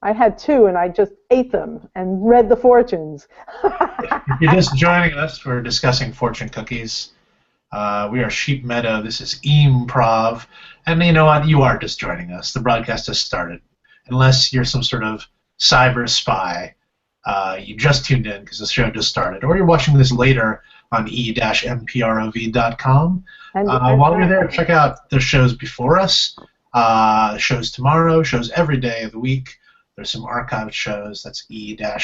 I had two, and I just ate them and read the fortunes. If you're just joining us, we're discussing fortune cookies. We are Sheep Meadow. This is E-MPROV. And you know what? You are just joining us. The broadcast has started. Unless you're some sort of cyber spy, you just tuned in because the show just started. Or you're watching this later on e-mprov.com. While you're there, check out the shows before us, shows tomorrow, shows every day of the week. There's some archived shows. That's e-mprov.com.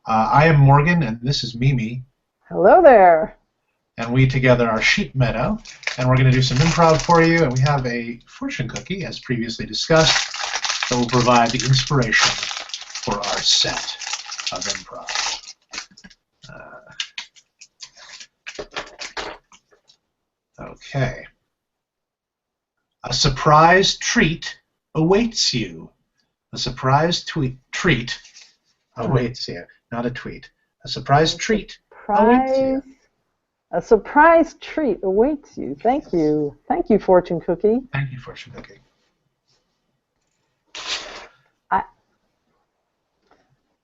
I am Morgan, and this is Mimi. Hello there. And we together are Sheep Meadow, and we're going to do some improv for you, and we have a fortune cookie, as previously discussed, that will provide the inspiration for our set of improv. Okay. A surprise treat awaits you. A surprise treat awaits you. Not a tweet. A surprise treat awaits you. A surprise treat awaits you. Thank you. Thank you, Fortune Cookie. Thank you, Fortune Cookie.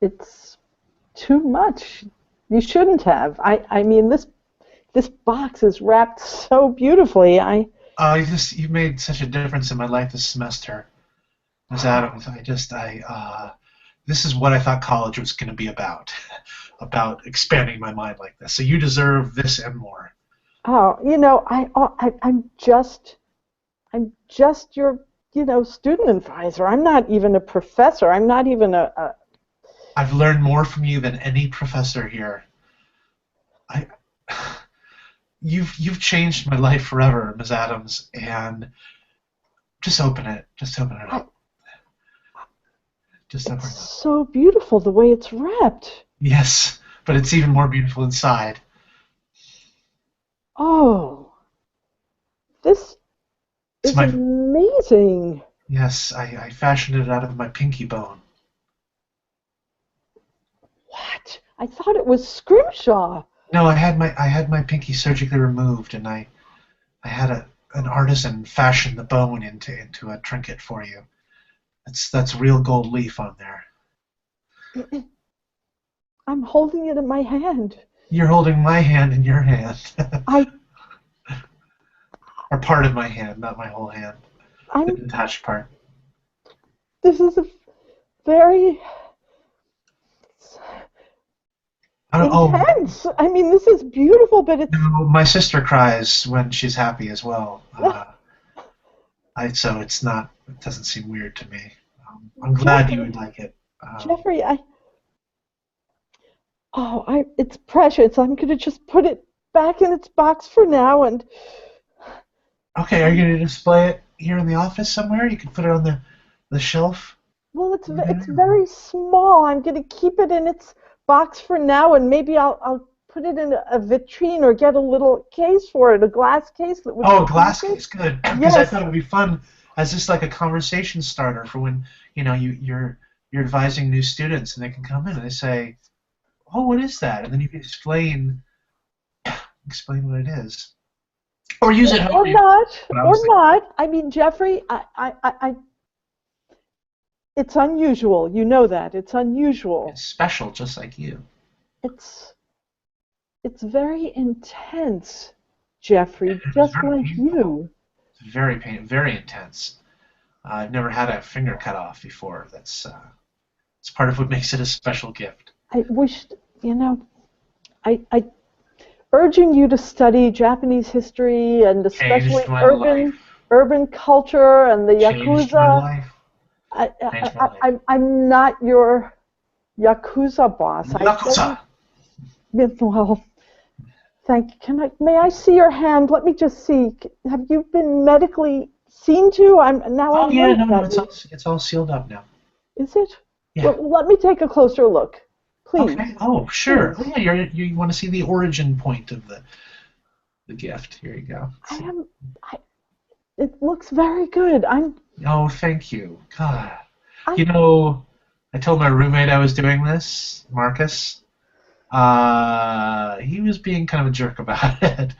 It's too much. You shouldn't have. I mean, this box is wrapped so beautifully. You've made such a difference in my life this semester, Ms. Adams. This is what I thought college was going to be about expanding my mind like this. So you deserve this and more. Oh, I'm just your, student advisor. I'm not even a professor. I'm not even a I've learned more from you than any professor here. You've changed my life forever, Ms. Adams, and just open it. Just open it up. Just open it up. It's so beautiful the way it's wrapped. Yes, but it's even more beautiful inside. Oh, this is amazing. Yes, I fashioned it out of my pinky bone. What? I thought it was scrimshaw. No, I had my pinky surgically removed, and I had an artisan fashion the bone into a trinket for you. That's real gold leaf on there. I'm holding it in my hand. You're holding my hand in your hand. Or part of my hand, not my whole hand. The detached part. This is a very intense. I mean, this is beautiful, but it's... No, my sister cries when she's happy as well. So it doesn't seem weird to me. I'm glad you would like it. Jeffrey, it's precious. I'm going to just put it back in its box for now. And okay, are you going to display it here in the office somewhere? You can put it on the shelf. Well, it's very small. I'm going to keep it in its box for now, and maybe I'll put it in a vitrine or get a little case for it, a glass case. A glass case, good. Because I thought it would be fun as just like a conversation starter for when you're advising new students and they can come in and they say, "Oh, what is that?" And then you can explain what it is, or use it or not. I mean, Jeffrey, it's unusual. You know that. It's unusual. It's special, just like you. It's very intense, Jeffrey, just like you. It's very intense. I've never had a finger cut off before. It's part of what makes it a special gift. I wished, I urging you to study Japanese history and especially urban culture and the Yakuza. I'm not your Yakuza boss. Yakuza. Well, thank you. May I see your hand? Let me just see. Have you been medically seen to? It's all sealed up now. Is it? Yeah. Well, let me take a closer look, please. Okay. Oh, sure. Oh, yeah, you want to see the origin point of the gift? Here you go. It looks very good. Oh, thank you. God. I told my roommate I was doing this, Marcus. He was being kind of a jerk about it.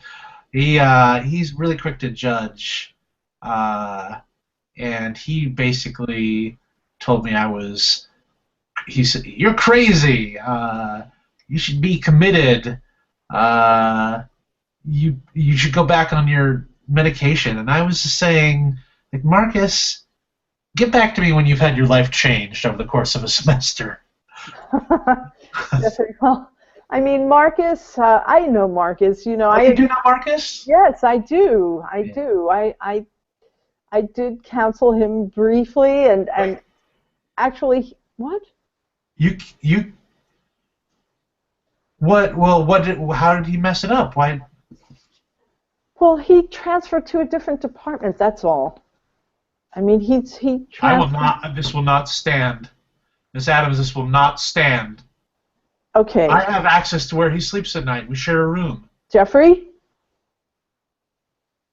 He's really quick to judge and he basically told me he said, "You're crazy. You should be committed. You should go back on your medication." And I was just saying, like, Marcus, get back to me when you've had your life changed over the course of a semester. Well, I mean, Marcus, I know Marcus. You know, you do know Marcus? Yes, I do. I do. I did counsel him briefly, and actually, what? What? Well, how did he mess it up? Why? Well, he transferred to a different department. That's all. I mean, he transferred. I will not. This will not stand, Miss Adams. This will not stand. Okay. I have access to where he sleeps at night. We share a room. Jeffrey,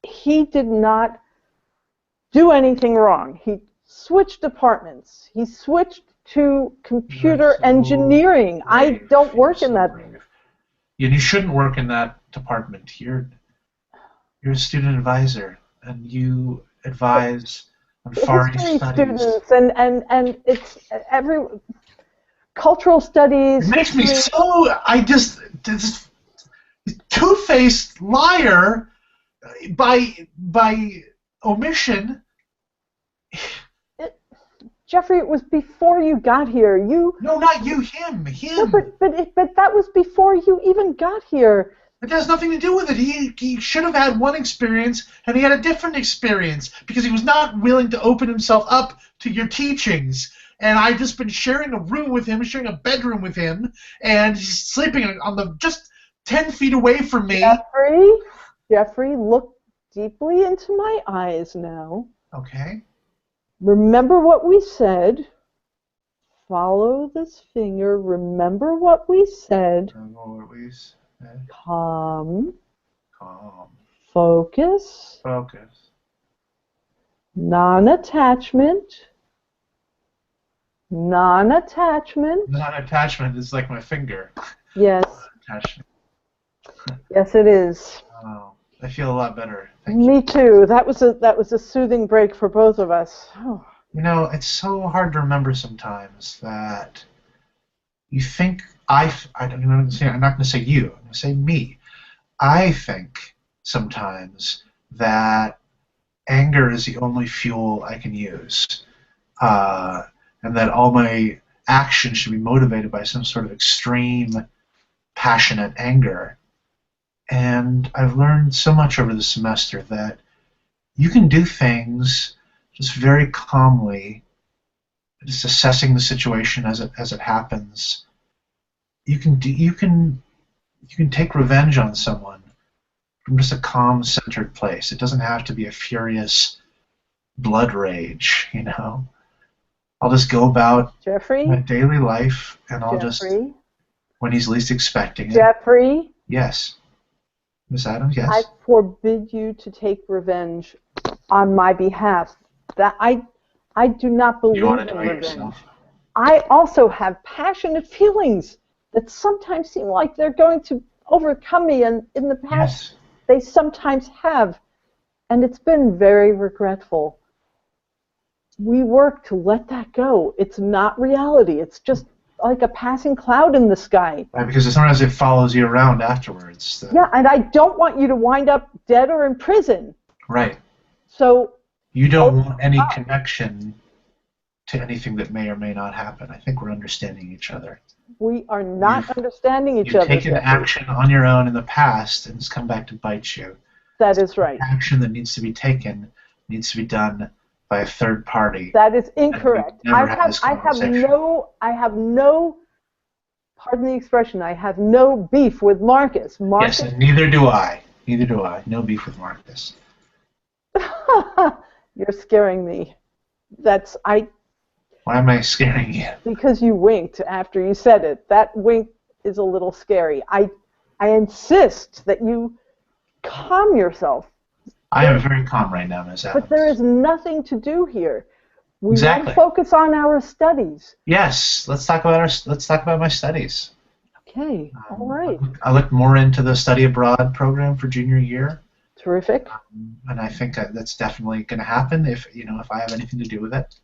he did not do anything wrong. He switched departments. He switched to computer engineering. Brave. I don't work in that. You shouldn't work in that department. You're a student advisor, and you advise on Far East studies. Students and it's cultural studies. It makes me so. This two-faced liar by omission. Jeffrey, it was before you got here. No, not you. Him. No, but that was before you even got here. It has nothing to do with it. He should have had one experience, and he had a different experience because he was not willing to open himself up to your teachings. And I've just been sharing a room with him, sharing a bedroom with him, and he's sleeping on just 10 feet away from me. Jeffrey, look deeply into my eyes now. Okay. Remember what we said. Follow this finger. Remember what we said. Remember what we said. Calm. Calm. Focus. Focus. Non-attachment. Non-attachment. Non-attachment is like my finger. Yes. Attachment. Yes, it is. Oh, I feel a lot better. Me too. That was a soothing break for both of us. Oh. You know, it's so hard to remember sometimes that you think I'm not going to say you. I'm going to say me. I think sometimes that anger is the only fuel I can use, and that all my actions should be motivated by some sort of extreme, passionate anger. And I've learned so much over the semester that you can do things just very calmly, just assessing the situation as it happens. You can take revenge on someone from just a calm, centered place. It doesn't have to be a furious blood rage, you know. I'll just go about my daily life, and I'll just, when he's least expecting it. Jeffrey? Yes. Miss Adams, yes? I forbid you to take revenge on my behalf. That I do not believe in revenge. Yourself? I also have passionate feelings that sometimes seem like they're going to overcome me, and in the past they sometimes have, and it's been very regretful. We work to let that go. It's not reality. It's just like a passing cloud in the sky. Right, because sometimes it follows you around afterwards. So. Yeah, and I don't want you to wind up dead or in prison. Right. So you don't want any connection to anything that may or may not happen. I think we're understanding each other. We are not understanding each other. You've taken action on your own in the past, and it's come back to bite you. That is right. The action that needs to be taken needs to be done by a third party. That is incorrect. I have no, pardon the expression, I have no beef with Marcus. Yes, and neither do I. Neither do I. No beef with Marcus. You're scaring me. Why am I scaring you? Because you winked after you said it. That wink is a little scary. I insist that you calm yourself. I am very calm right now, Ms. Adams. But there is nothing to do here. We want to focus on our studies. Yes, let's talk about my studies. Okay, all right. I looked more into the study abroad program for junior year. Terrific. And I think that's definitely going to happen if I have anything to do with it.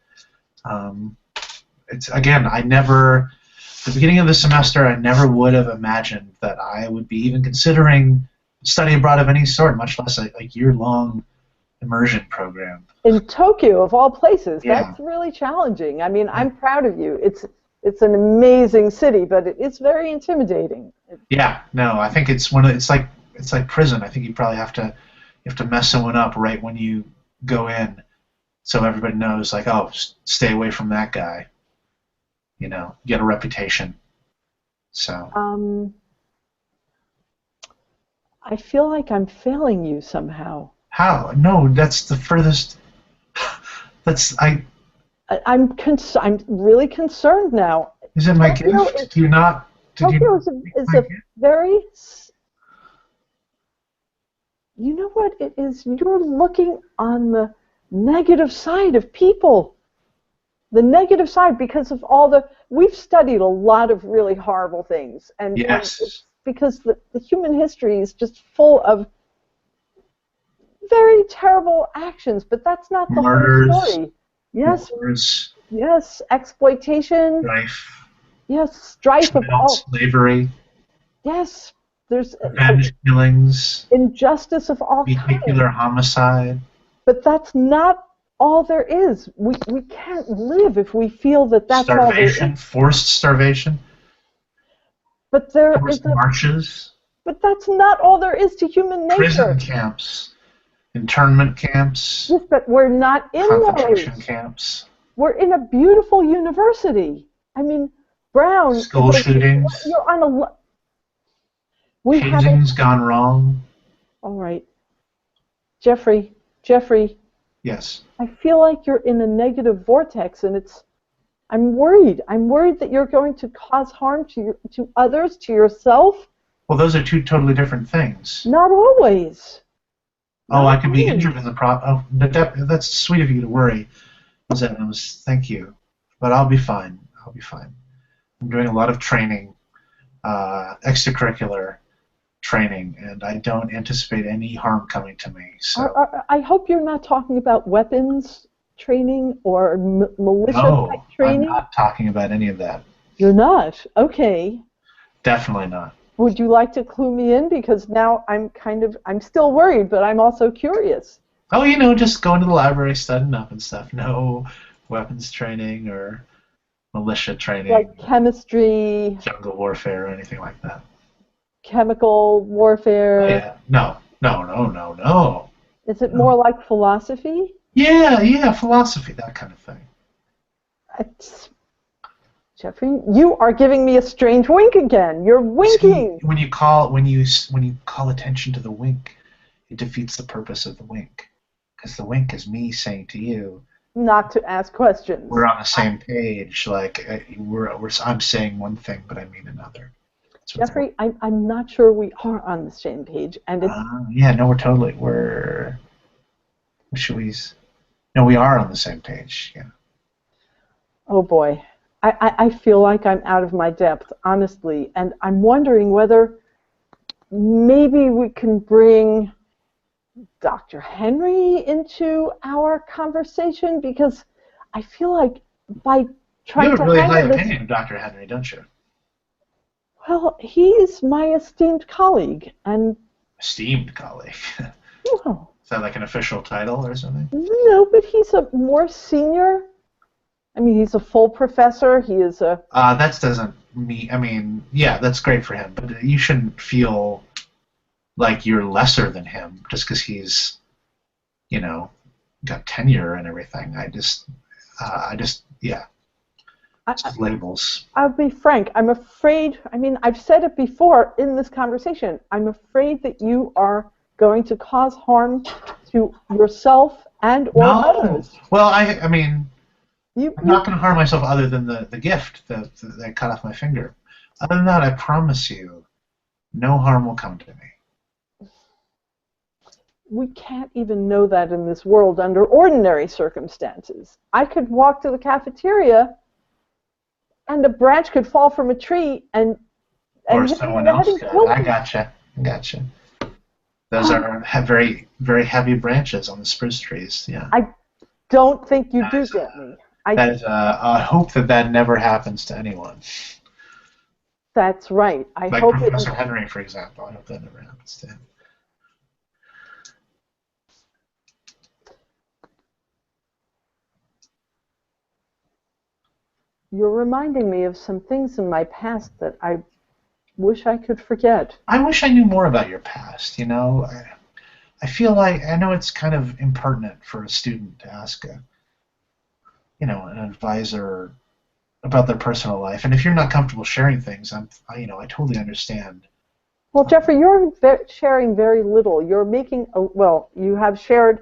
It's again, at the beginning of the semester, I never would have imagined that I would be even considering study abroad of any sort, much less a year-long immersion program. In Tokyo, of all places, Yeah. that's really challenging. I mean, I'm proud of you. It's an amazing city, but it's very intimidating. Yeah, no, I think it's like prison. I think you probably have to mess someone up right when you go in, so everybody knows, like, oh, stay away from that guy. Get a reputation. So. I feel like I'm failing you somehow. How? No, that's the furthest. I'm really concerned now. Is it my gift? Do you not? Tokyo is a very. You know what it is? You're looking on the negative side of people. The negative side, because of we've studied a lot of really horrible things, and yes. And because the human history is just full of very terrible actions, but that's not the whole story. Yes. Wars, yes, exploitation. Strife. Yes, strife of all. Slavery. Yes, there's revenge killings. Injustice of all kinds. Vehicular homicide. But that's not all there is. We can't live if we feel that that's all there is. Forced starvation. But there forced marches. But that's not all there is to human nature. Prison camps, internment camps. Yes, but we're not in concentration camps. We're in a beautiful university. I mean, Brown. School shootings. You're on a. Hazing's gone wrong. All right, Jeffrey. Yes. I feel like you're in a negative vortex, and I'm worried. I'm worried that you're going to cause harm to others, to yourself. Well, those are two totally different things. Not always. I could be injured in the Oh, that's sweet of you to worry. Thank you. But I'll be fine. I'm doing a lot of training, extracurricular training, and I don't anticipate any harm coming to me. So I hope you're not talking about weapons training or militia-type training. I'm not talking about any of that. You're not? Okay. Definitely not. Would you like to clue me in? Because now I'm still worried, but I'm also curious. Oh, just going to the library, studying up and stuff. No weapons training or militia training. Like chemistry. Jungle warfare or anything like that. Chemical warfare. Oh, yeah. No. Is it more like philosophy? Yeah, philosophy, that kind of thing. Jeffrey, you are giving me a strange wink again. You're winking. See, when you call attention to the wink, it defeats the purpose of the wink. Because the wink is me saying to you, not to ask questions. We're on the same page. Like I'm saying one thing, but I mean another. Jeffrey, I'm not sure we are on the same page, and it's. No, we are on the same page. Yeah. Oh boy. I feel like I'm out of my depth, honestly, and I'm wondering whether maybe we can bring Dr. Henry into our conversation, because I feel like by trying to You have a really high opinion of Dr. Henry, don't you? Well, he is my esteemed colleague, and... Esteemed colleague? Well, is that like an official title or something? No, but he's a more senior... I mean, he's a full professor. He is a... That doesn't mean... I mean, yeah, that's great for him, but you shouldn't feel like you're lesser than him just because he's, got tenure and everything. Yeah. Just labels. I'll be frank. I'm afraid... I mean, I've said it before in this conversation. I'm afraid that you are going to cause harm to yourself and or others. Well, I mean... I'm not going to harm myself other than the gift that I cut off my finger. Other than that, I promise you, no harm will come to me. We can't even know that in this world under ordinary circumstances. I could walk to the cafeteria, and a branch could fall from a tree, and or someone else could. I gotcha. Those have very, very heavy branches on the spruce trees. Yeah. I don't think you do get me. I hope that never happens to anyone. That's right. I like hope Professor Henry, for example. I hope that never happens to him. You're reminding me of some things in my past that I wish I could forget. I wish I knew more about your past, you know. I feel like, I know it's kind of impertinent for a student to ask an advisor about their personal life. And if you're not comfortable sharing things, I totally understand. Well, Jeffrey, you're sharing very little. You're making, you have shared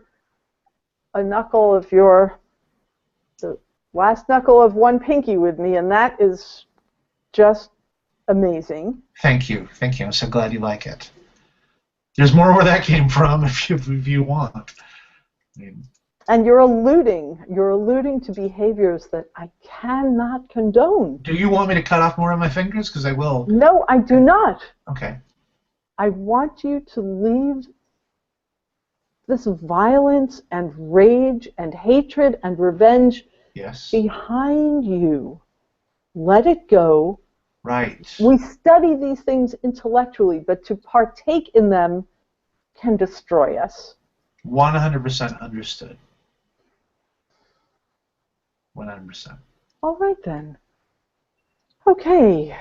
a knuckle of the last knuckle of one pinky with me, and that is just amazing. Thank you. I'm so glad you like it. There's more where that came from if you want. And you're alluding to behaviors that I cannot condone. Do you want me to cut off more of my fingers? Because I will. No, I do not. Okay. I want you to leave this violence and rage and hatred and revenge behind you. Let it go. Right. We study these things intellectually, but to partake in them can destroy us. 100% understood. 100%. All right, then. Okay.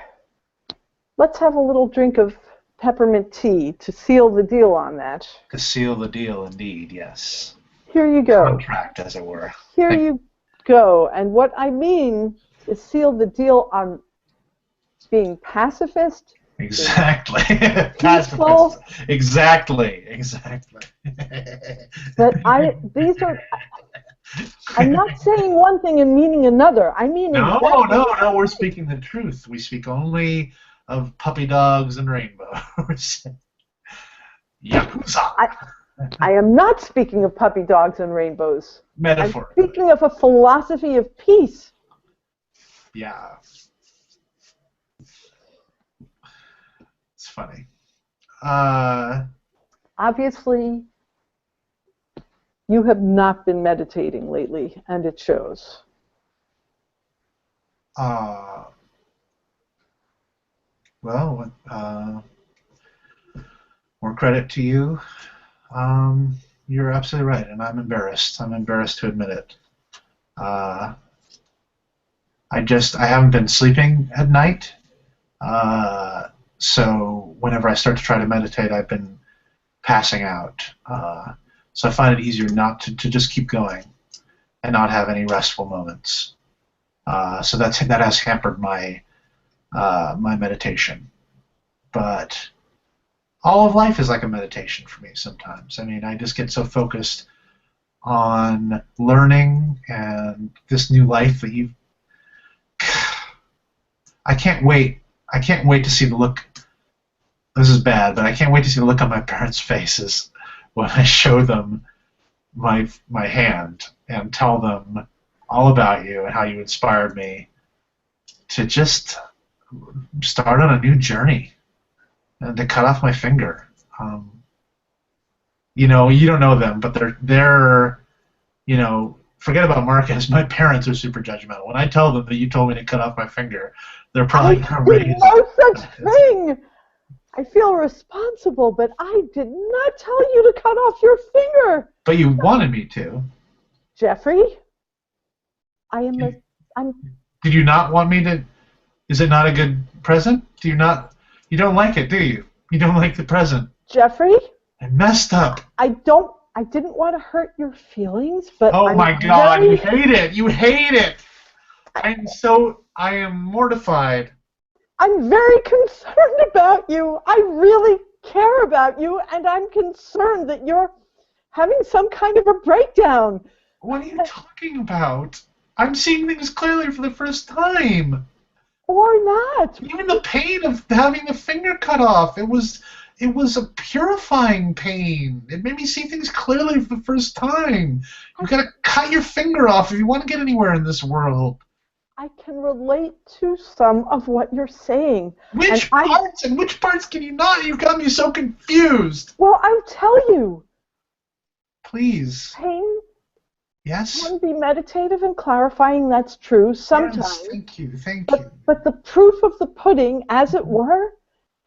Let's have a little drink of peppermint tea to seal the deal on that. To seal the deal, indeed, yes. Here you go. Contract, as it were. Here you go. And what I mean is seal the deal on being pacifist. Exactly. Pacifist. Exactly. But I'm not saying one thing and meaning another. I mean No, we're speaking the truth. We speak only of puppy dogs and rainbows. Yakuza. I am not speaking of puppy dogs and rainbows. Metaphor. I'm speaking of a philosophy of peace. Yeah. It's funny. Obviously, you have not been meditating lately, and it shows. Well, more credit to you. You're absolutely right, and I'm embarrassed. I'm embarrassed to admit it. I haven't been sleeping at night, so whenever I start to try to meditate, I've been passing out. So I find it easier not to just keep going and not have any restful moments. So that has hampered my my meditation. But all of life is like a meditation for me sometimes. I mean, I just get so focused on learning and this new life that I can't wait to see the look. This is bad, but I can't wait to see the look on my parents' faces when I show them my hand and tell them all about you and how you inspired me to just start on a new journey and to cut off my finger. You don't know them, but they're forget about Marcus. My parents are super judgmental. When I tell them that you told me to cut off my finger, they're probably going to raise. No such thing. I feel responsible, but I did not tell you to cut off your finger. But you wanted me to. Jeffrey, Did you not want me to? Is it not a good present? You don't like it, do you? You don't like the present. Jeffrey? I messed up. I didn't want to hurt your feelings, but my God, you hate it. You hate it. I am mortified. I'm very concerned about you. I really care about you, and I'm concerned that you're having some kind of a breakdown. What are you talking about? I'm seeing things clearly for the first time. Or not. Even the pain of having the finger cut off, it was a purifying pain. It made me see things clearly for the first time. You've got to cut your finger off if you want to get anywhere in this world. I can relate to some of what you're saying. Which parts and which parts can you not? You've got me so confused. Well, I'll tell you. Please. Pain Yes? can be meditative and clarifying, that's true, sometimes. Yes, thank you, thank you. But the proof of the pudding, as it were,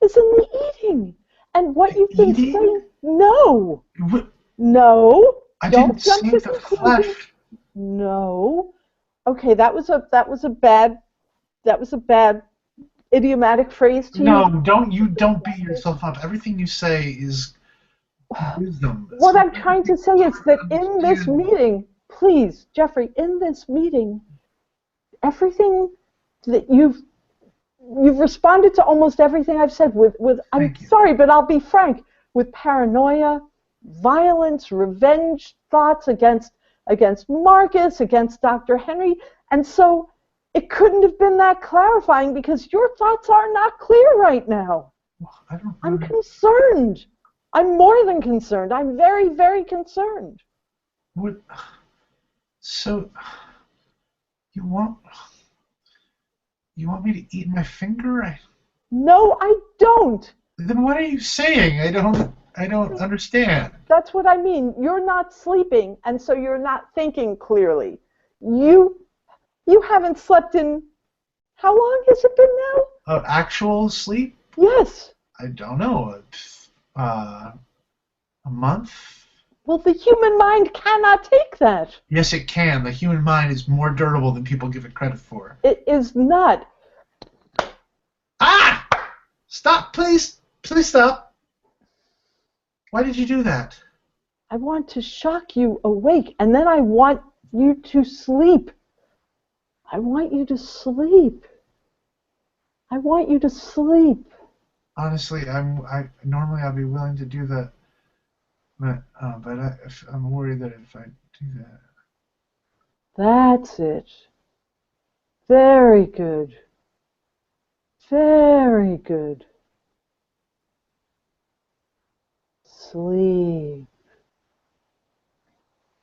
is in the eating. And what you've been saying, no. What? No. I Don't didn't jump see to the conclusions. flesh. No. Okay, that was a bad idiomatic phrase to use. No, don't beat yourself up. Everything you say is wisdom. What I'm trying to say is that in this meeting, please, Jeffrey, in this meeting, everything that you've responded to almost everything I've said with I'm sorry, but I'll be frank, with paranoia, violence, revenge thoughts against Marcus, against Dr. Henry, and so it couldn't have been that clarifying because your thoughts are not clear right now. I'm concerned. I'm more than concerned. I'm very, very concerned. What? So, you want me to eat my finger? No, I don't. Then what are you saying? I don't understand. That's what I mean. You're not sleeping, and so you're not thinking clearly. You haven't slept in, how long has it been now? Actual sleep? Yes. I don't know. A month? Well, the human mind cannot take that. Yes, it can. The human mind is more durable than people give it credit for. It is not. Ah! Stop, please. Please stop. Why did you do that? I want to shock you awake, and then I want you to sleep. I want you to sleep. I want you to sleep. Honestly, normally I'd be willing to do that, but I'm worried that if I do that. That's it. Very good. Very good. Sleep.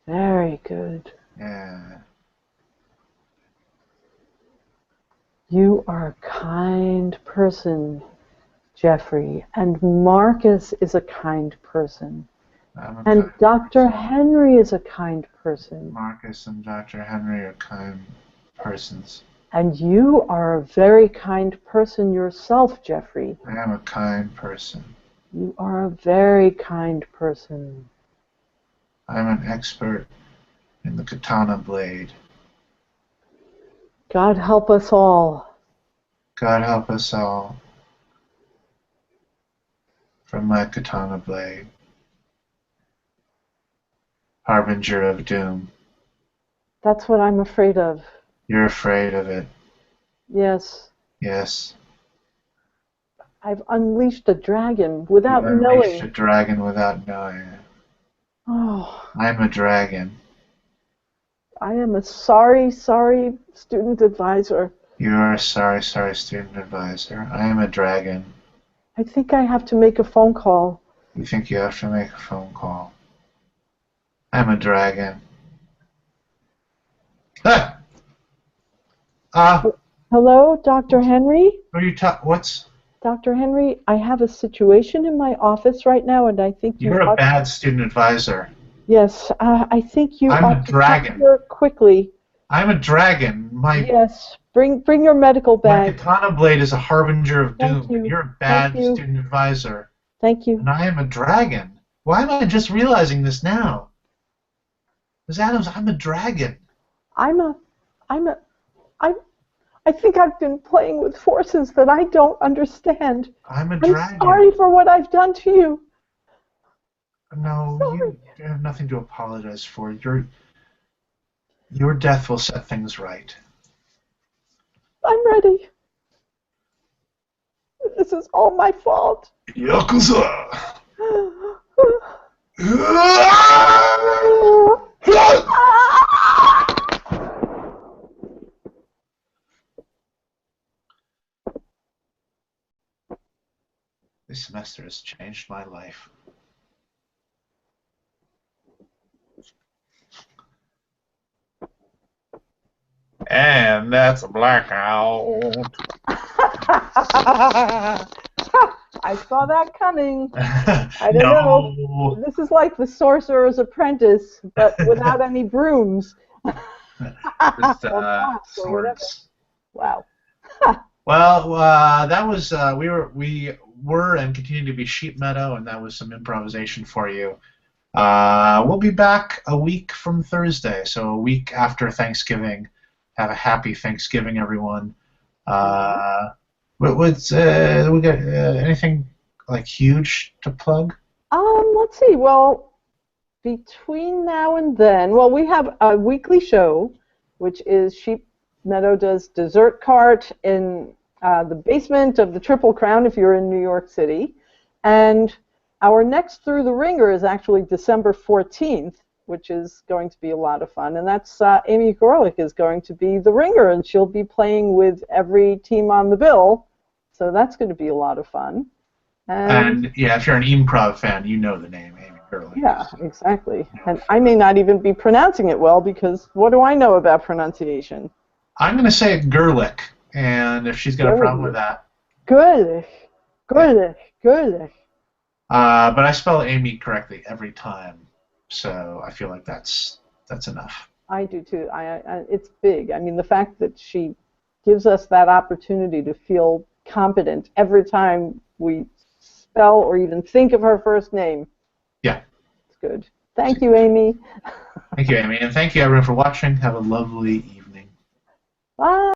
Very good. Yeah. You are a kind person, Jeffrey, and Marcus is a kind person. And Dr. Henry is a kind person. Marcus and Dr. Henry are kind persons. And you are a very kind person yourself, Jeffrey. I am a kind person. You are a very kind person. I'm an expert in the katana blade. God help us all. God help us all from my katana blade. Harbinger of doom. That's what I'm afraid of. You're afraid of it. Yes. Yes. I've unleashed a dragon without knowing. You've unleashed a dragon without knowing. Oh. I'm a dragon. I am a sorry, sorry student advisor. You are a sorry, sorry student advisor. I am a dragon. I think I have to make a phone call. You think you have to make a phone call? I'm a dragon. Hello, Dr. Henry? What are you what's... Dr. Henry, I have a situation in my office right now, and I think you're a bad student advisor. Yes, I think you I'm ought a dragon. to come quickly. I'm a dragon. Yes, bring your medical bag. My katana blade is a harbinger of doom. Thank you. And you're a bad student advisor. Thank you. And I am a dragon. Why am I just realizing this now? Ms. Adams, I'm a dragon. I think I've been playing with forces that I don't understand. I'm a dragon. I'm sorry for what I've done to you. No, you have nothing to apologize for. Your death will set things right. I'm ready. This is all my fault. Yakuza! This semester has changed my life. And and that's a blackout. I saw that coming. I don't No. know. This is like the Sorcerer's Apprentice, but without any brooms. Just, Or pots or whatever. swords. Wow. Well, that was we were and continue to be Sheep Meadow, and that was some improvisation for you. We'll be back a week from Thursday, so a week after Thanksgiving. Have a happy Thanksgiving, everyone. We got anything like huge to plug? Let's see. Well, between now and then, well, we have a weekly show, which is Sheep Meadow does Dessert Cart in the basement of the Triple Crown if you're in New York City. And our next Through the Ringer is actually December 14th, which is going to be a lot of fun. And that's Amy Gorlick is going to be the ringer, and she'll be playing with every team on the bill. So that's going to be a lot of fun. And yeah, if you're an E-MPROV fan, you know the name Amy Gorlick. Yeah, exactly. And I may not even be pronouncing it well because what do I know about pronunciation? I'm going to say Gerlich, and if she's got a problem with that. Gerlich. But I spell Amy correctly every time, so I feel like that's enough. I do too. It's big. I mean, the fact that she gives us that opportunity to feel competent every time we spell or even think of her first name. Yeah. It's good. Thank you, Amy. Thank you, Amy, and thank you everyone for watching. Have a lovely evening. Bye.